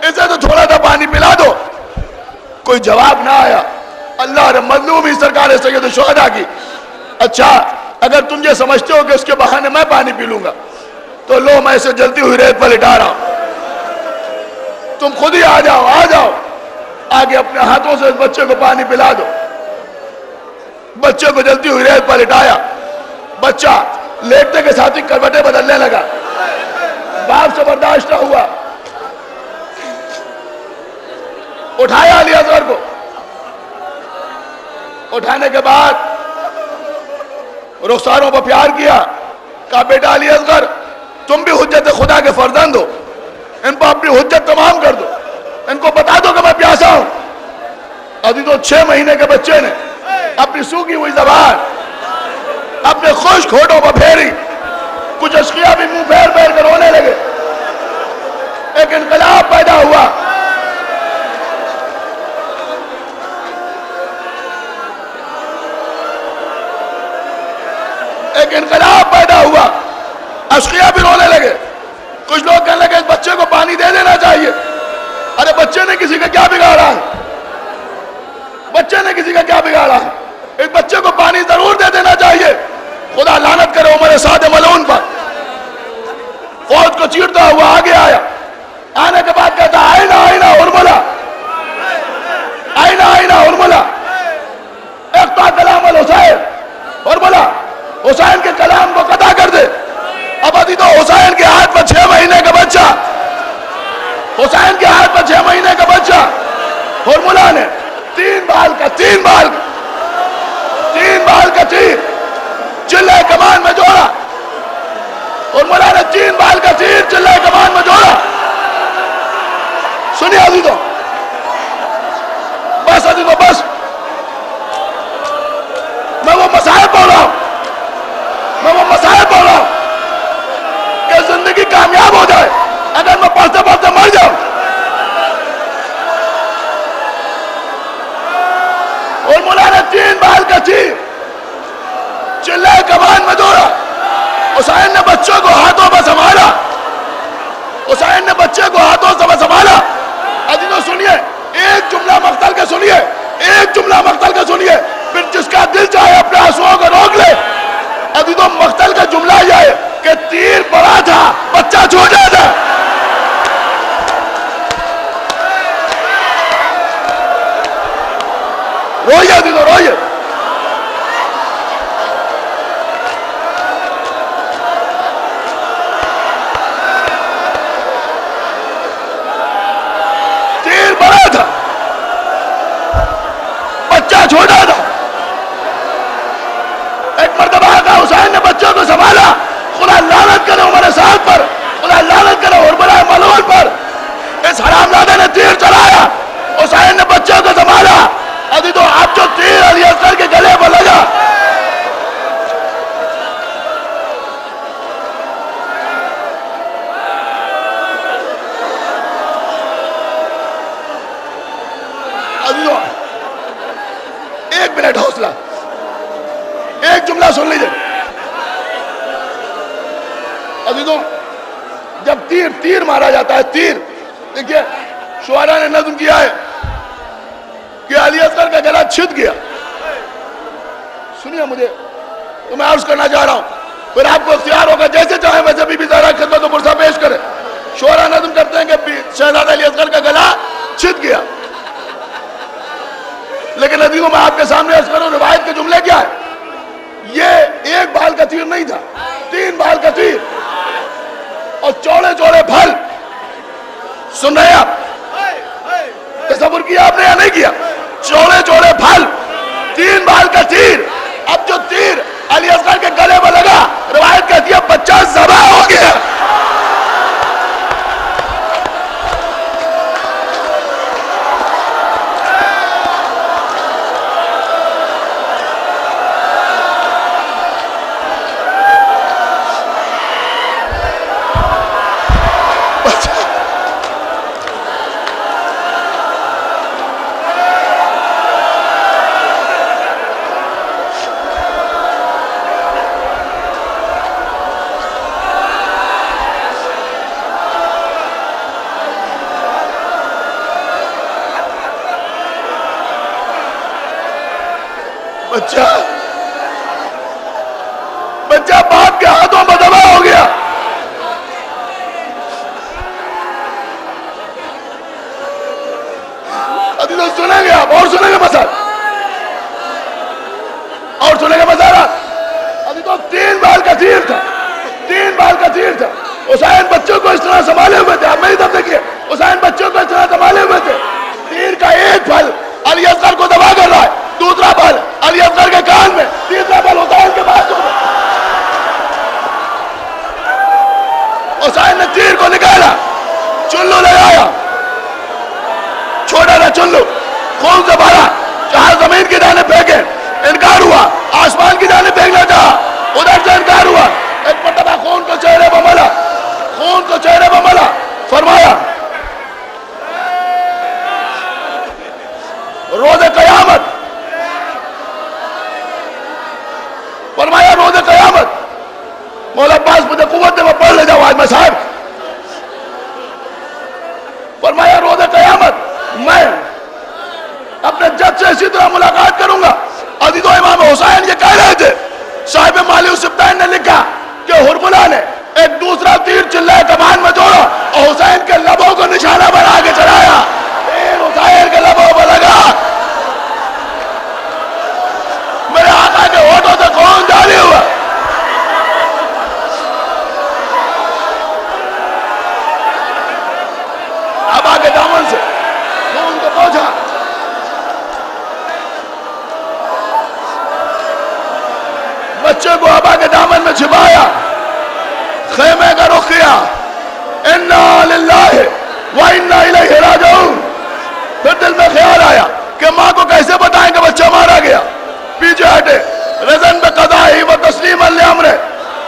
اسے تو تھوڑا سا پانی پلا دو۔ کوئی جواب نہ آیا۔ اللہ نے مظلومی سرکار سید الشہداء کی، اچھا اگر تم یہ سمجھتے ہو کہ اس کے بہانے میں پانی پی لوں گا تو لو میں اسے جلتی ہوئی ریت پر لٹا رہا ہوں، تم خود ہی آ جاؤ، آ جاؤ آگے اپنے ہاتھوں سے اس بچے کو پانی پلا دو۔ بچے کو جلتی ہوئی ریت پر لٹایا، بچہ لیٹنے کے ساتھ ہی کروٹیں بدلنے لگا، باپ سے برداشت نہ ہوا، اٹھایا علی اصغر کو، اٹھانے کے بعد رخساروں پر پیار کیا، کہا بیٹا علی اصغر تم بھی حجت خدا کے فرزند ہو، ان پر اپنی حجت تمام کر دو، ان کو بتا دو کہ میں پیاسا ہوں۔ ابھی تو 6 مہینے کے بچے نے اپنی سوکھی ہوئی زبان اپنے خشک ہونٹوں پر پھیری، کچھ اشقیاء بھی منہ پھیر پھیر کر رونے لگے، ایک انقلاب پیدا ہوا۔ ایک انقلاب پیدا ہوا، اشقیاء بھی رونے لگے، کچھ لوگ کہنے لگے اس بچے کو پانی دے دینا چاہیے۔ ارے بچے نے کسی کا کیا بگاڑا ہے؟ بچے نے کسی کا کیا بگاڑا ہے؟ اس بچے کو پانی ضرور دے دینا چاہیے۔ خدا لعنت کرے عمر سعد ملعون پر۔ فوج کو چیرتا ہوا آگے آیا، آنے کے بعد کہتا آئینہ آئینہ ارملہ، آئینہ آئینہ ارملہ اقطع کلام الحسین، ارملہ حسین کے کلام کو قطع کر دے۔ اب ابھی تو حسین کے ہاتھ پر 6 مہینے کا بچہ، حسین کے ہاتھ پر 6 مہینے کا بچہ، ارملہ نے 3 بال کا تیر چلے کمان میں جوڑا، ارملہ نے 3 بال کا تیر چلے کمان میں جوڑا۔ سنیے عزیزوں، بس عزیزوں بس، میں وہ مسائل بول رہا ہوں، کہ زندگی کامیاب ہو جائے اگر میں پڑھتے پڑھتے مر جاؤں۔ ارملہ نے 3 بال کا تیر چلے کمان میں دوڑا، حسین نے بچوں کو ہاتھوں پر سنبھالا، حسین نے بچے کو ہاتھوں سے سنبھالا۔ عزیزوں سنیے، ایک جملہ مقتل کے سنیے، ایک جملہ مقتل کے سنیے، پھر جس کا دل چاہے اپنے آنسوؤں کو روک لے۔ عزیزوں مقتل کا جملہ یہ ہے کہ تیر بڑا تھا بچہ چھوٹا تھا۔ روئیے عزیزوں روئیے، تیر بڑا تھا بچہ چھوٹا تھا۔ ایک مرتبہ آقا حسین نے بچوں کو سنبھالا، خدا لعنت کرے عمر سعد پر، خدا لعنت کرے ارملہ ملعون پر، اس حرام زادے نے تیر چلایا، حسین نے بچوں کو سنبھالا۔ عزیزوں اب جو تیر علی اصغر کے گلے پر لگا، عزیزوں ایک منٹ حوصلہ، ایک جملہ سن لیجئے۔ عزیزوں جب تیر مارا جاتا ہے، تیر دیکھیے شعراء نے نظم کیا ہے کہ علی اصغر کا گلا چھت گیا۔ سنیے مجھے تو میں عرض کرنا چاہ رہا ہوں، پھر آپ کو اختیار ہوگا جیسے چاہیں ویسے بی بی زہرا کی خدمت و پرسہ پیش کرے۔ شعراء نظم کرتے ہیں کہ شہزادہ علی اصغر کا گلا چھت گیا، لیکن عزیزوں میں آپ کے سامنے عرض کروں روایت کے جملے کیا ہے۔ یہ 1 بال کا تیر نہیں تھا، 3 بال کا تیر، اور چوڑے چوڑے پھل۔ سن رہے ہیں آپ؟ تصور کیا آپ نے یا نہیں کیا؟ چوڑے چوڑے پھل، 3 بال کا تیر۔ اب جو تیر علی اصغر کے گلے میں لگا، روایت کہتی ہے بچہ ذبح ہو گیا۔ بچہ باپ کے ہاتھوں میں دبا ہو گیا. ابھی تو سنیں گے آپ، اور سنیں گے مسائل، اور سنیں گے مسائلات. ابھی تو 3 بال کا تیر تھا، 3 بال کا تیر تھا. حسین بچوں کو اس طرح سنبھالے ہوئے تھے. آپ میری طرف دیکھیے، حسین بچوں کو اس طرح سنبھالے ہوئے تھے. تیر کا ایک پھل علی اصغر کو دبا کر رہا ہے، دوسرا پھل علی اصغر کے کان میں، تیسرا پھل حسین کے پاس. حسین نے تیر کو نکالا، چلو لگایا، چھوٹا تھا چلو، خون سے بھرا، چاہے زمین کی جانب پھینکے، انکار ہوا. آسمان کی جانب پھینکنا چاہا، ادھر سے انکار ہوا. ایک مرتبہ خون کو چہرے پر ملا، خون کو چہرے پر ملا، فرمایا روز قیامت، فرمایا روز قیامت. مولا عباس مجھے قوت دے، میں پڑھ لے جاؤں آج میں صاحب. فرمایا روز قیامت میں اپنے جج سے اسی طرح ملاقات کروں گا. عزیزو امام حسین یہ کہہ رہے تھے. صاحب مالی السبتین نے لکھا کہ حرملہ نے ایک دوسرا تیر چلے کمان میں جوڑا اور حسین کے لبوں کو نشانہ بنا کے چڑھایا. تیر حسین کے لبوں پر لگا. میرے آقا کے ہونٹوں سے خون جاری ہوا. ابا کے دامن سے خون کو پہنچا. بچے کو ابا کے دامن میں چھپایا، خیمے کا رخ کیا. انا للہ و انا الیہ راجعون. پھر دل میں خیال آیا کہ ماں کو کیسے بتائیں کہ بچہ مارا گیا. پیچھے ہٹے، رضن بقضائہ و تسلیما لامرہ.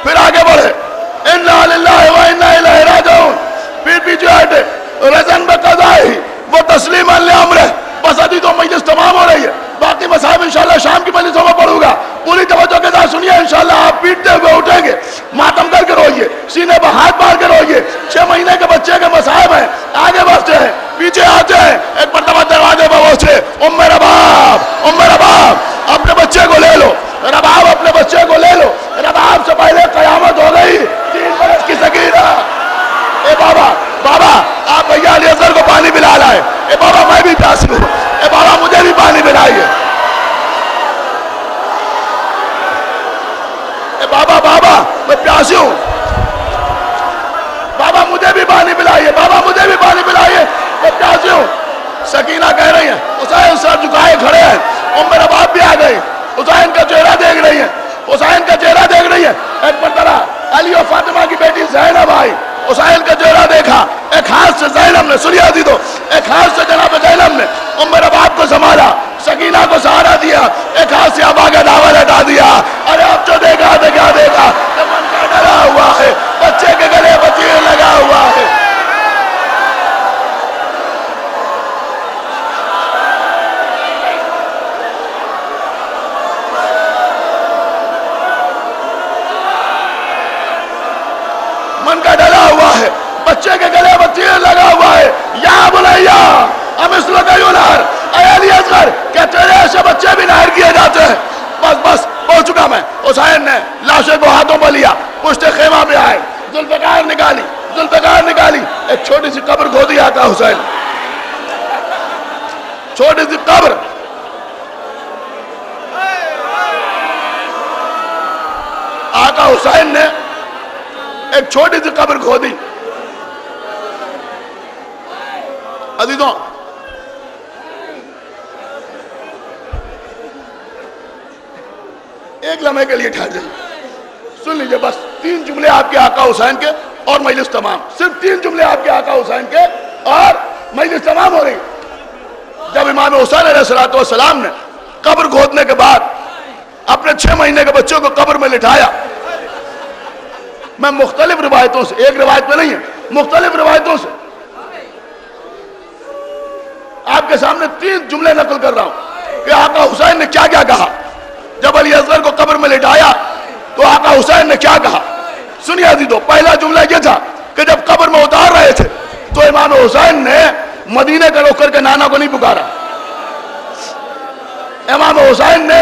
پھر آگے بڑھے، انا للہ و انا الیہ راجعون. پھر پیچھے ہٹے، رضن بقضائہ و تسلیما لامرہ. بس ابھی تو مجلس تمام ہو رہی ہے، باقی مصاحب انشاءاللہ شام کی مجلسوں میں پڑھوں گا. پوری توجہ کے ساتھ سنیے، انشاءاللہ آپ پیٹتے ہوئے اٹھیں گے. ماتم کر کے روئیے، سینے پر ہاتھ مار کے روئیے. 6 مہینے کے بچے کے مصاحب ہیں، آگے بڑھتے ہیں، پیچھے آتے ہیں. ایک مرتبہ دروازے پر پہنچے، ام رباب، ام رباب اپنے بچے کو لے لو. رباب اپنے بچے کو لے لو. رباب سے پہلے قیامت ہو گئی. 3 برس کی سکینہ. اے بابا، بابا آپ بھیا علی اصغر کو پانی پلا لائے. اے بابا میں بھی پیاسی ہوں. اے بابا مجھے بھی پانی پلائیے. اے بابا، بابا میں پیاسی ہوں. بابا مجھے بھی پانی پلائیے. بابا مجھے بھی پانی پلائیے، میں پیاسی ہوں. سکینہ کہہ رہی ہیں. حسین سر جھکائے کھڑے ہیں. ام رباب بھی آ گئی. حسین کا چہرہ دیکھ رہی ہے، حسین کا چہرہ دیکھ رہی ہے. ایک مرتبہ علی و فاطمہ کی بیٹی زینب آئی. حسین کا چہرہ دیکھا. ایک ہاتھ سے زینب نے، سنیے عزیزو، ایک ہاتھ سے جناب زینب نے ام رباب کو سنبھالا، سکینہ کو سہارا دیا. ایک ہاتھ سے ابا کا داول ہٹا دیا. ارے اب جو دیکھا تو کیا دیکھا، من کا ڈرا ہوا ہے، بچے کے گلے پر تیر لگا ہوا ہے. من کا ڈلا ہوا ہے، بچے کے گلے پر تیر لگا ہوا ہے. یا بنیا امثلک ینہر، اے علی اصغر کیا تیرے ایسے بچے بھی نہر کیے جاتے ہیں. بس بس پہنچ چکا میں. حسین نے لاشے کو ہاتھوں پر لیا، پشت خیمہ پہ آئے، ذوالفقار نکالی، ذوالفقار نکالی. ایک چھوٹی سی قبر کھودی آقا حسین، چھوٹی سی قبر. آقا حسین نے ایک چھوٹی سی قبر کھودی. عزیزوں ایک لمحے کے لیے ٹھہر جائیے، سن لیجئے. بس 3 جملے آپ کے آقا حسین کے اور مجلس تمام. صرف 3 جملے آپ کے آقا حسین کے اور مجلس تمام ہو رہی. جب امام حسین علیہ السلام نے قبر کھودنے کے بعد اپنے 6 مہینے کے بچوں کو قبر میں لٹھایا، میں مختلف روایتوں سے، ایک روایت میں نہیں ہے، مختلف روایتوں سے آپ کے سامنے 3 جملے نقل کر رہا ہوں کہ آقا حسین نے کیا کیا کہا. جب علی اصغر کو قبر میں لٹایا تو آقا حسین نے کیا کہا. سنیے عزیزو، پہلا جملہ یہ تھا کہ جب قبر میں اتار رہے تھے تو امام حسین نے مدینے کا رخ کر کے نانا کو نہیں پکارا. امام حسین نے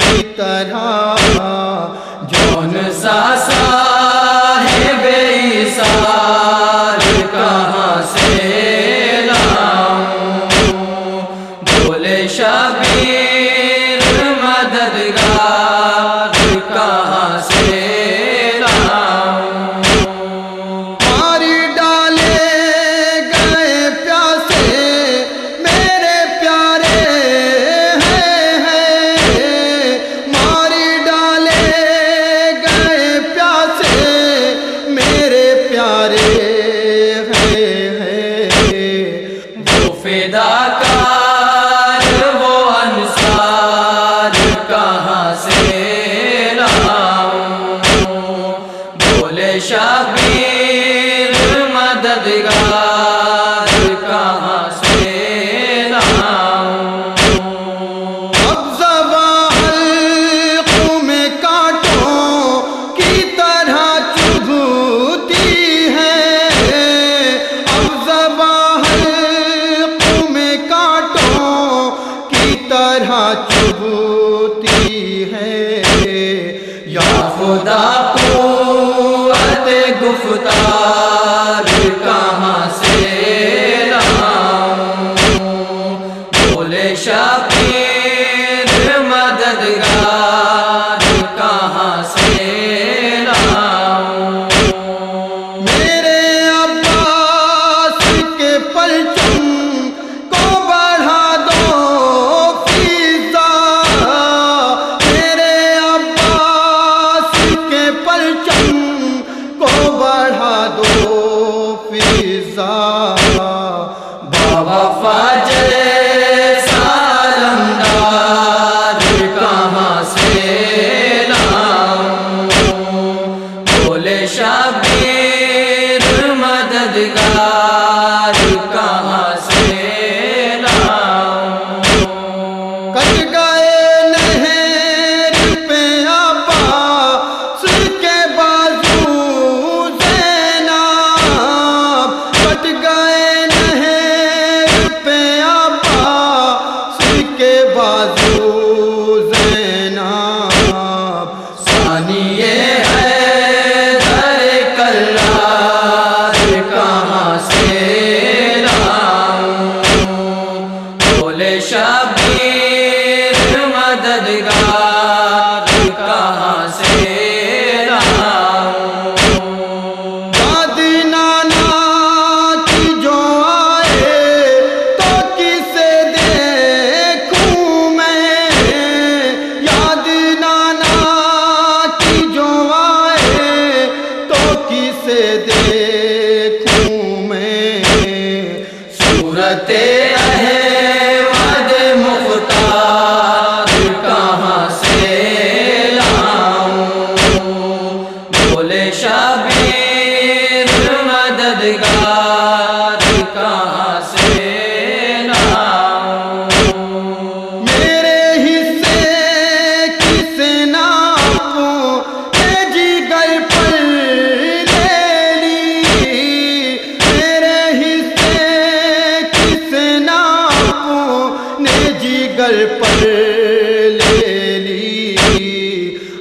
کی طرح جون سا صاحب ایثار کہاں سے لاؤں، بولے شبیر مددگار کہاں سے لاؤں، ماری ڈالے گئے پیاسے میرے پیارے ہیں، ماری ڈالے گئے پیاسے میرے پیارے ہیں، وہ فداکار وہ انصار کہاں سے لاؤں، بولے شبیر مددگار کہاں سے لاؤں، اب زباں حلق میں کانٹوں کی طرح چبھتی ہے، اب زباں حلق میں کانٹوں کی طرح چبھتی ہے، یا خدا قوت گفتار کہاں سے لاؤں، بولے شبیر مددگار کہاں سے لاؤں، میرے عباس کے پرچم کو بڑھا دو فضا، میرے عباس کے پرچم کو بڑھا دو فضا، باوفا جیسا علمدار کہاں سے لاؤں، بولے شبیر مددگار کہاں سے لاؤں، کٹ گئے نہر پہ عباس کے بازو زینب، کٹ گئے نہر پہ عباس کے بازو زینب، ثانیہ حیدر کرار کہاں سے لاؤں، بولے شبیر مددگار کہاں سے لاؤں، یاد نانا کی جو آئے تو کسے دیکھوں میں، یاد نانا کی جو آئے تو کسے دیکھوں میں، صورت احمد مختار کہاں سے لاؤں، بولے شبیر مددگار کہاں سے لاؤں، میرے حصے کسے ناپوں اے جگر پر لے لی، میرے حصے کسے ناپوں نے جگر پر لے لی،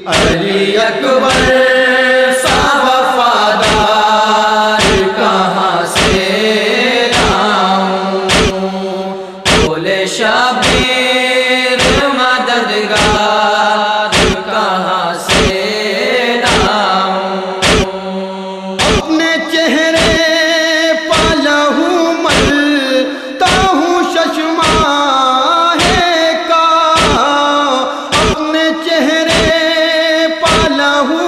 علی اکبر سا وفادار کہاں سے لاؤں، بولے شبیر مددگار کہاں سے لاؤں، اپنے چہرے پہ لہو ملتا ہوں ششماہ کا، اپنے چہرے پہ لہو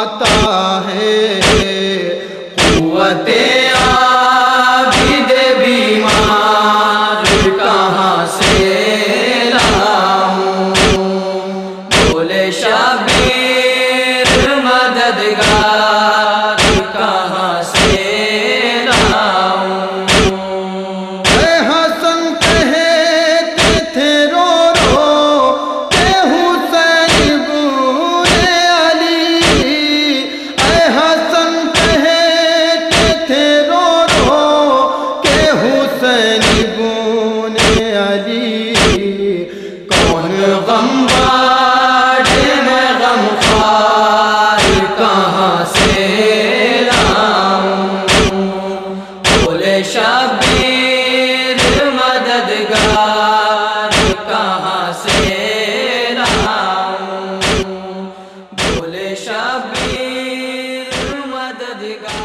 آتا ہے قوت عابد بیمار کہاں سے لاؤں بولے شبیر مددگار کہاں سے لاؤں اے حسن کہتے تھے رو رو کہ حسین بن علی اے حسن کہتے تھے رو رو کہ حسین بن علی کون غم باٹے میں غم خوار کہاں سے لاؤں بولے شبیر مددگار کہاں سے لاؤں بولے شبیر مددگار